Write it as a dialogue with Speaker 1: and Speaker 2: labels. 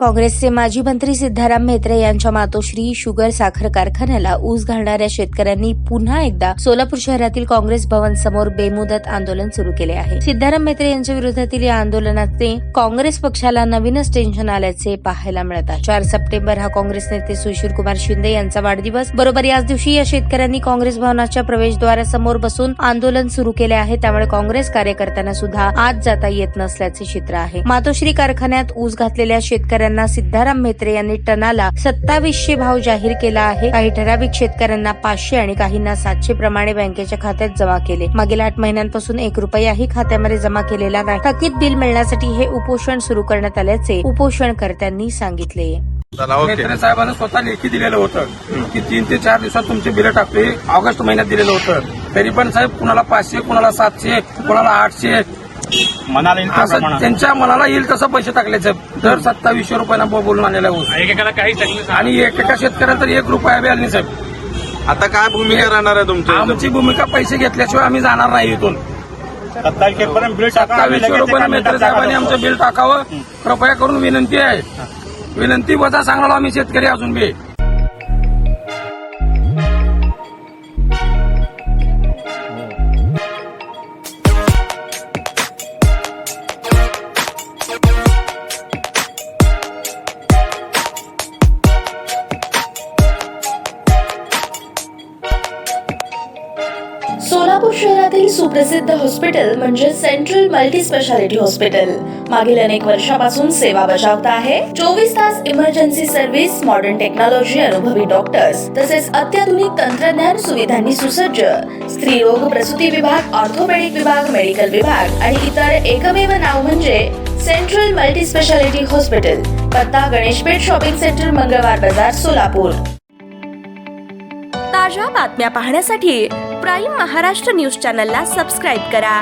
Speaker 1: काँग्रेसचे माजी मंत्री सिद्धाराम म्हेत्रे यांच्या मातोश्री शुगर साखर कारखान्याला ऊस घालणाऱ्या शेतकऱ्यांनी पुन्हा एकदा सोलापूर शहरातील काँग्रेस भवन समोर बेमुदत आंदोलन सुरू केले आहे. सिद्धाराम म्हेत्रे यांच्या विरोधातील या आंदोलनाचे काँग्रेस पक्षाला नवीनच टेन्शन आल्याचे पाहायला मिळत आहे. 4 सप्टेंबर हा काँग्रेस नेते सुशीलकुमार शिंदे यांचा वाढदिवस. बरोबर याच दिवशी या शेतकऱ्यांनी काँग्रेस भवनाच्या प्रवेशद्वारासमोर बसून आंदोलन सुरू केले आहे. त्यामुळे काँग्रेस कार्यकर्त्यांना सुद्धा आत जाता येत नसल्याचे चित्र आहे. मातोश्री कारखान्यात ऊस घातलेल्या शेतकऱ्यांना सिद्धाराम म्हेत्रे यांनी टनाला 2700 भाव जाहीर केला आहे. काही ठराविक शेतकऱ्यांना 500 आणि काहींना 700 प्रमाणे बँकेच्या खात्यात जमा केले. मागील 8 महिन्यांपासून 1 रुपयाही खात्यामध्ये जमा केलेला नाही. थकीत बिल मिळण्यासाठी हे उपोषण सुरू करण्यात आल्याचे उपोषणकर्त्यांनी सांगितले.
Speaker 2: म्हेत्रे साहेबांना स्वतः लेखी दिलेलं होतं की 3 ते 4 दिवसात तुमचे बिल टाकतोय. ऑगस्ट महिन्यात दिलेलं होतं. तरी पण साहेब कुणाला 500, कुणाला 700, कुणाला 800 असं त्यांच्या मनाला येईल तसं पैसे टाकले साहेब. दर 2700 रुपयांना बोलून आलेला ऊस
Speaker 3: एकेकाला काही
Speaker 2: आणि एकेका शेतकऱ्याला तर 1 रुपया बी आला नाही साहेब.
Speaker 4: आता काय भूमिका राहणार आहे तुमची?
Speaker 2: आमची भूमिका पैसे घेतल्याशिवाय आम्ही जाणार नाही इथून. 2700 रुपयांना म्हेत्रे साहेबांनी आमचं बिल टाकावं कृपया करून विनंती आहे. विनंती वजा सांगणार आम्ही शेतकरी अजून बी.
Speaker 5: सोलापूर शहरातील सुप्रसिद्ध हॉस्पिटल म्हणजे सेंट्रल मल्टी स्पेशालिटी हॉस्पिटल मागील अनेक वर्षापासून सेवा बजावत आहे. 24 तास इमर्जन्सी सर्व्हिस, मॉडर्न टेक्नॉलॉजी, अनुभवी डॉक्टर्स तसेच अत्याधुनिक तंत्रज्ञान सुविधांनी सुसज्ज स्त्रीरोग प्रसूती विभाग, ऑर्थोपेडिक विभाग, मेडिकल विभाग आणि इतर एकमेव नाव म्हणजे सेंट्रल मल्टी स्पेशालिटी हॉस्पिटल. पत्ता गणेशपेठ शॉपिंग सेंटर, मंगळवार बाजार, सोलापूर. ताज्या बातम्या पाहण्यासाठी प्राईम महाराष्ट्र न्यूज चॅनलला सबस्क्राईब करा.